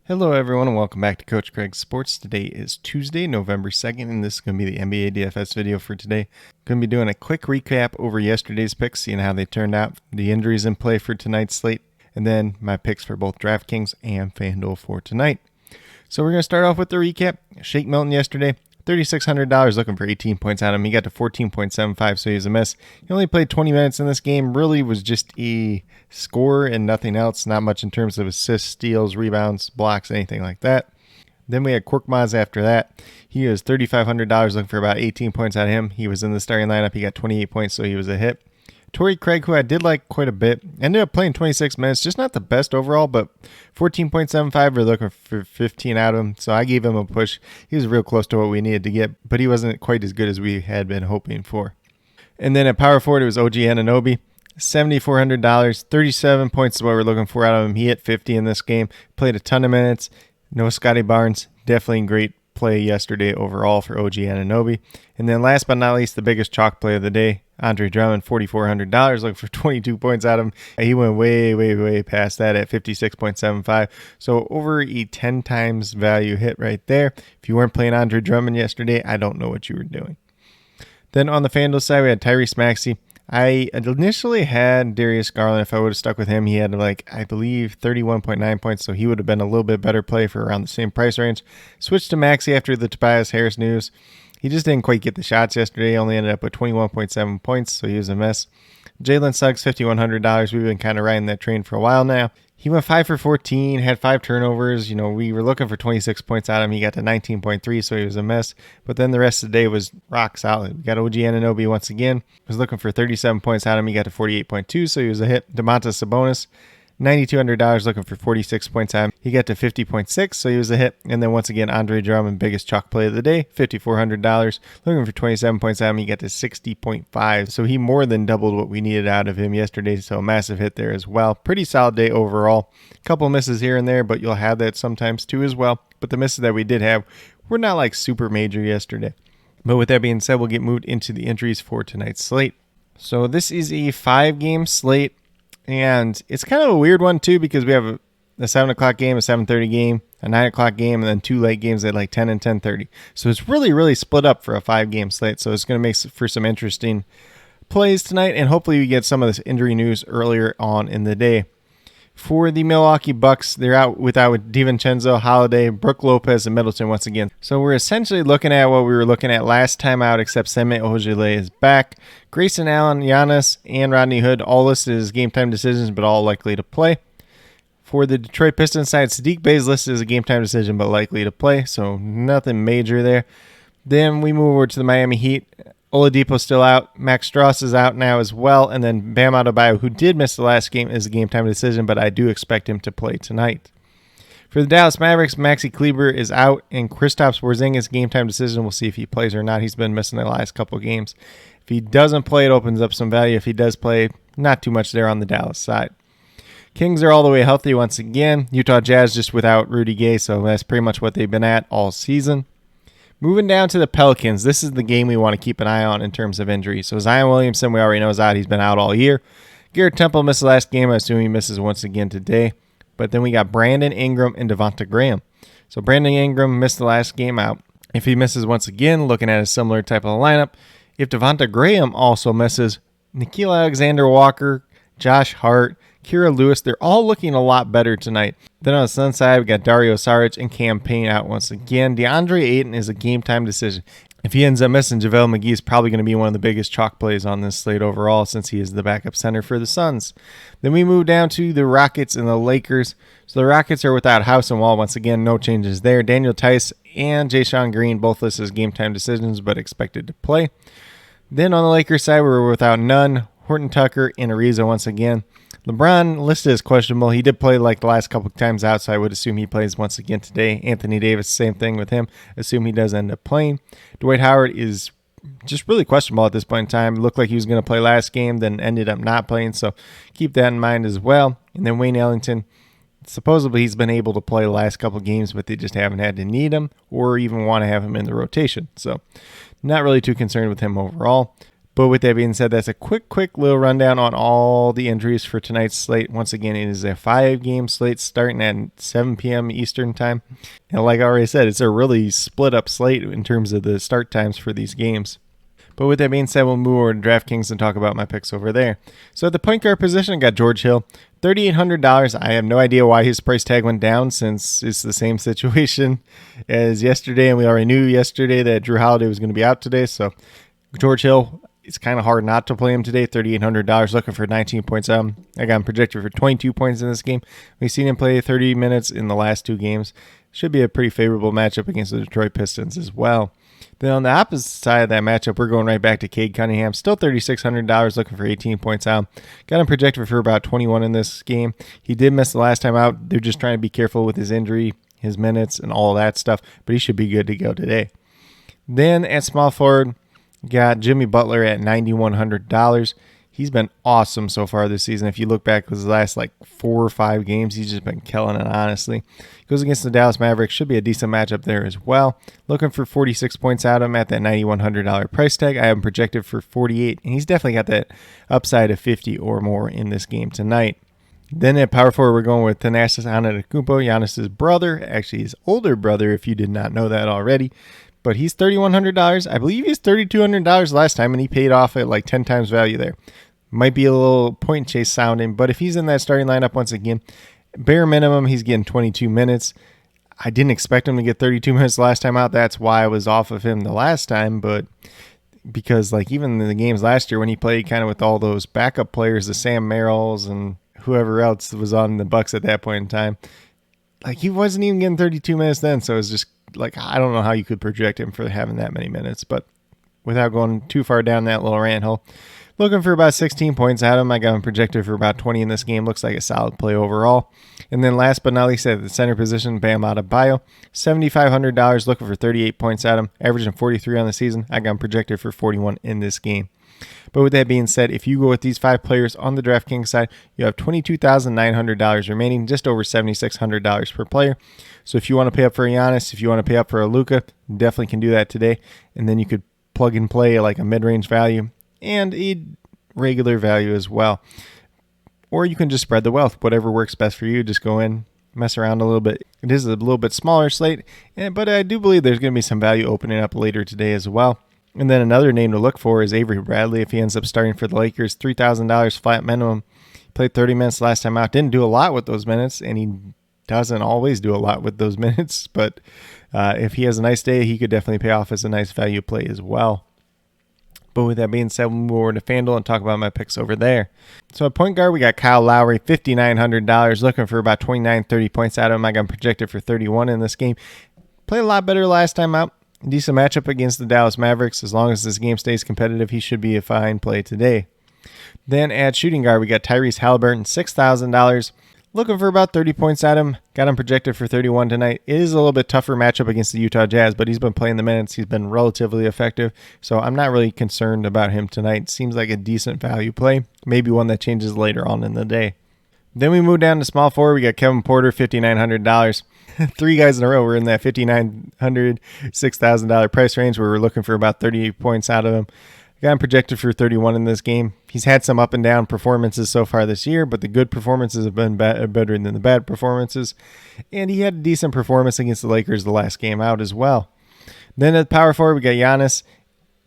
Hello everyone and welcome back to Coach Craig's Sports. Today is Tuesday, November 2nd, and this is going to be the NBA DFS video for today. Going to be doing a quick recap over yesterday's picks, seeing how they turned out, the injuries in play for tonight's slate, and then my picks for both DraftKings and FanDuel for tonight. So we're going to start off with the recap. Shake Milton yesterday, $3,600 looking for 18 points out of him. He got to 14.75, so he was a miss. He only played 20 minutes in this game. Really was just a scorer and nothing else. Not much in terms of assists, steals, rebounds, blocks, anything like that. Then we had Korkmaz after that. He was $3,500 looking for about 18 points out of him. He was in the starting lineup. He got 28 points, so he was a hit. Torrey Craig, who I did like quite a bit, ended up playing 26 minutes. Just not the best overall, but 14.75, we're looking for 15 out of him. So I gave him a push. He was real close to what we needed to get, but he wasn't quite as good as we had been hoping for. And then at power forward, it was OG Anunoby. $7,400, 37 points is what we're looking for out of him. He hit 50 in this game, played a ton of minutes. No Scotty Barnes, definitely great play yesterday overall for OG Anunoby. And then last but not least, the biggest chalk play of the day, Andre Drummond, $4,400, looking for 22 points out of him. He went way past that at 56.75. So over a 10 times value hit right there. If you weren't playing Andre Drummond yesterday, I don't know what you were doing. Then on the FanDuel side, we had Tyrese Maxey. I initially had Darius Garland. If I would have stuck with him, he had I believe 31.9 points, so he would have been a little bit better play for around the same price range. Switched to Maxey after the Tobias Harris news. He just didn't quite get the shots yesterday. Only ended up with 21.7 points, so he was a mess. Jalen Suggs, $5,100. We've been kind of riding that train for a while now. He went 5 for 14, had 5 turnovers. We were looking for 26 points out of him. He got to 19.3, so he was a mess. But then the rest of the day was rock solid. We got OG Anunoby once again. Was looking for 37 points out of him. He got to 48.2, so he was a hit. Domantas Sabonis, $9,200 looking for 46 points out of him. He got to 50.6, so he was a hit. And then once again, Andre Drummond, biggest chalk play of the day, $5,400 looking for 27 points out of him. He got to 60.5, so he more than doubled what we needed out of him yesterday, so a massive hit there as well. Pretty solid day overall. A couple misses here and there, but you'll have that sometimes too as well. But the misses that we did have were not super major yesterday. But with that being said, we'll get moved into the entries for tonight's slate. So this is a 5-game slate. And it's kind of a weird one, too, because we have a 7 o'clock game, a 7:30 game, a 9 o'clock game, and then 2 late games at 10 and 10:30. So it's really split up for a 5-game slate. So it's going to make for some interesting plays tonight. And hopefully we get some of this injury news earlier on in the day. For the Milwaukee Bucks, they're out with DiVincenzo, Holiday, Brook Lopez, and Middleton once again. So we're essentially looking at what we were looking at last time out, except Semi Ojeleye is back. Grayson Allen, Giannis, and Rodney Hood all listed as game time decisions, but all likely to play. For the Detroit Pistons side, Saddiq Bey is listed as a game time decision, but likely to play, so nothing major there. Then we move over to the Miami Heat. Oladipo's still out. Max Strus is out now as well. And then Bam Adebayo, who did miss the last game, is a game-time decision, but I do expect him to play tonight. For the Dallas Mavericks, Maxi Kleber is out, and Kristaps Porzingis game-time decision. We'll see if he plays or not. He's been missing the last couple games. If he doesn't play, it opens up some value. If he does play, not too much there on the Dallas side. Kings are all the way healthy once again. Utah Jazz just without Rudy Gay, so that's pretty much what they've been at all season. Moving down to the Pelicans, this is the game we want to keep an eye on in terms of injuries. So Zion Williamson, we already know is out. He's been out all year. Garrett Temple missed the last game. I assume he misses once again today. But then we got Brandon Ingram and Devonta Graham. So Brandon Ingram missed the last game out. If he misses once again, looking at a similar type of lineup. If Devonta Graham also misses, Nickeil Alexander-Walker, Josh Hart, Kira Lewis, they're all looking a lot better tonight. Then on the Sun side, we got Dario Saric and Cam Payne out once again. DeAndre Ayton is a game-time decision. If he ends up missing, JaVale McGee is probably going to be one of the biggest chalk plays on this slate overall since he is the backup center for the Suns. Then we move down to the Rockets and the Lakers. So the Rockets are without House and Wall. Once again, no changes there. Daniel Tice and Jayson Green both listed as game-time decisions but expected to play. Then on the Lakers side, we're without Nunn, Horton Tucker, and Ariza once again. LeBron listed as questionable. He did play the last couple of times out, so I would assume he plays once again today. Anthony Davis, same thing with him. Assume he does end up playing. Dwight Howard is just really questionable at this point in time. It looked like he was going to play last game, then ended up not playing, so keep that in mind as well. And then Wayne Ellington, supposedly he's been able to play the last couple of games, but they just haven't had to need him or even want to have him in the rotation. So not really too concerned with him overall. But with that being said, that's a quick little rundown on all the injuries for tonight's slate. Once again, it is a 5-game slate starting at 7 p.m. Eastern time. And like I already said, it's a really split up slate in terms of the start times for these games. But with that being said, we'll move over to DraftKings and talk about my picks over there. So at the point guard position, I got George Hill, $3,800. I have no idea why his price tag went down, since it's the same situation as yesterday. And we already knew yesterday that Drew Holiday was going to be out today. So George Hill, it's kind of hard not to play him today. $3,800, looking for 19 points. I got him projected for 22 points in this game. We've seen him play 30 minutes in the last 2 games. Should be a pretty favorable matchup against the Detroit Pistons as well. Then on the opposite side of that matchup, we're going right back to Cade Cunningham. Still $3,600, looking for 18 points out. Got him projected for about 21 in this game. He did miss the last time out. They're just trying to be careful with his injury, his minutes, and all of that stuff. But he should be good to go today. Then at small forward, got Jimmy Butler at $9,100. He's been awesome so far this season. If you look back his last 4 or 5 games, he's just been killing it, honestly. Goes against the Dallas Mavericks. Should be a decent matchup there as well. Looking for 46 points out of him at that $9,100 price tag. I have him projected for 48, and he's definitely got that upside of 50 or more in this game tonight. Then at power forward, we're going with Thanasis Antetokounmpo, Giannis's brother. Actually, his older brother, if you did not know that already. But he's $3,100. I believe he's $3,200 last time, and he paid off at 10 times value there. Might be a little point chase sounding, but if he's in that starting lineup once again, bare minimum, he's getting 22 minutes. I didn't expect him to get 32 minutes last time out. That's why I was off of him the last time, but because even in the games last year when he played kind of with all those backup players, the Sam Merrills and whoever else was on the Bucks at that point in time, he wasn't even getting 32 minutes then, so it was just I don't know how you could project him for having that many minutes, but without going too far down that little rant hole, looking for about 16 points out of him. I got him projected for about 20 in this game. Looks like a solid play overall. And then last but not least, at the center position, Bam Adebayo, $7,500, looking for 38 points out of him, averaging 43 on the season. I got him projected for 41 in this game. But with that being said, if you go with these 5 players on the DraftKings side, you have $22,900 remaining, just over $7,600 per player. So if you want to pay up for a Giannis, if you want to pay up for a Luka, definitely can do that today. And then you could plug and play a mid-range value and a regular value as well. Or you can just spread the wealth, whatever works best for you. Just go in, mess around a little bit. It is a little bit smaller slate, but I do believe there's going to be some value opening up later today as well. And then another name to look for is Avery Bradley. If he ends up starting for the Lakers, $3,000 flat minimum. Played 30 minutes last time out. Didn't do a lot with those minutes, and he doesn't always do a lot with those minutes. But if he has a nice day, he could definitely pay off as a nice value play as well. But with that being said, we'll move over to FanDuel and talk about my picks over there. So at point guard, we got Kyle Lowry, $5,900, looking for about 29, 30 points out of him. I got him projected for 31 in this game. Played a lot better last time out. Decent matchup against the Dallas Mavericks. As long as this game stays competitive, he should be a fine play today. Then at shooting guard, we got Tyrese Halliburton, $6,000. Looking for about 30 points at him. Got him projected for 31 tonight. It is a little bit tougher matchup against the Utah Jazz, but he's been playing the minutes. He's been relatively effective, so I'm not really concerned about him tonight. Seems like a decent value play. Maybe one that changes later on in the day. Then we move down to small forward. We got Kevin Porter, $5,900. 3 guys in a row were in that $5,900, $6,000 price range where we're looking for about 38 points out of him. Got him projected for 31 in this game. He's had some up and down performances so far this year, but the good performances have been better than the bad performances. And he had a decent performance against the Lakers the last game out as well. Then at power forward, we got Giannis,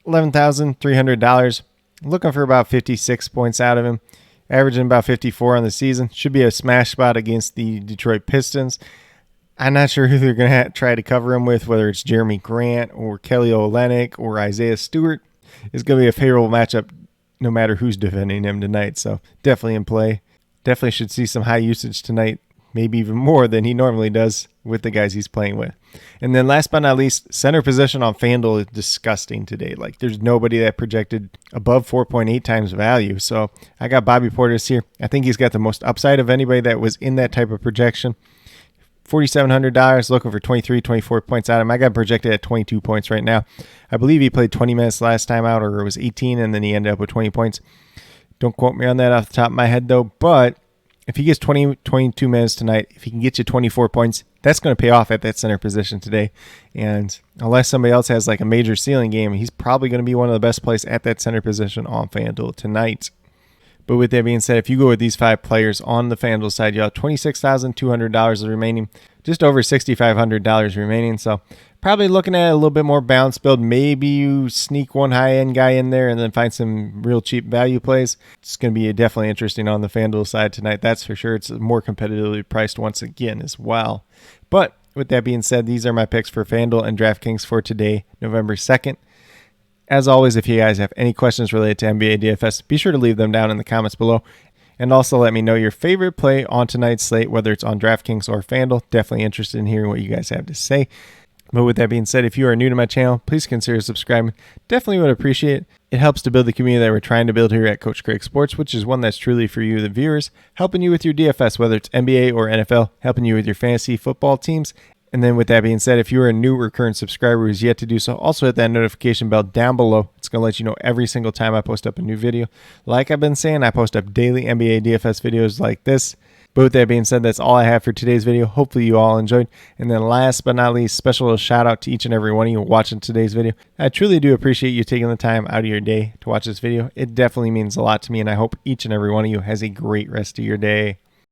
$11,300. Looking for about 56 points out of him. Averaging about 54 on the season. Should be a smash spot against the Detroit Pistons. I'm not sure who they're going to try to cover him with, whether it's Jeremy Grant or Kelly Olynyk or Isaiah Stewart. It's going to be a favorable matchup no matter who's defending him tonight. So definitely in play. Definitely should see some high usage tonight, maybe even more than he normally does with the guys he's playing with. And then last but not least, center position on FanDuel is disgusting today. There's nobody that projected above 4.8 times value. So I got Bobby Portis here. I think he's got the most upside of anybody that was in that type of projection. $4,700, looking for 23, 24 points out of him. I got him projected at 22 points right now. I believe he played 20 minutes last time out, or it was 18, and then he ended up with 20 points. Don't quote me on that off the top of my head, though, but If he gets 22 minutes tonight, if he can get you 24 points, that's going to pay off at that center position today. And unless somebody else has like a major ceiling game, he's probably going to be one of the best plays at that center position on FanDuel tonight. But with that being said, if you go with these 5 players on the FanDuel side, you have $26,200 remaining, just over $6,500 remaining. So probably looking at a little bit more balanced build. Maybe you sneak one high-end guy in there and then find some real cheap value plays. It's going to be definitely interesting on the FanDuel side tonight. That's for sure. It's more competitively priced once again as well. But with that being said, these are my picks for FanDuel and DraftKings for today, November 2nd. As always, if you guys have any questions related to NBA DFS, be sure to leave them down in the comments below. And also let me know your favorite play on tonight's slate, whether it's on DraftKings or FanDuel. Definitely interested in hearing what you guys have to say. But with that being said, if you are new to my channel, please consider subscribing. Definitely would appreciate it. It helps to build the community that we're trying to build here at CoachCraigSports, which is one that's truly for you, the viewers, helping you with your DFS, whether it's NBA or NFL, helping you with your fantasy football teams. And then with that being said, if you are a new or current subscriber who's yet to do so, also hit that notification bell down below. It's going to let you know every single time I post up a new video. Like I've been saying, I post up daily NBA DFS videos like this. But with that being said, that's all I have for today's video. Hopefully you all enjoyed. And then last but not least, special shout out to each and every one of you watching today's video. I truly do appreciate you taking the time out of your day to watch this video. It definitely means a lot to me, and I hope each and every one of you has a great rest of your day.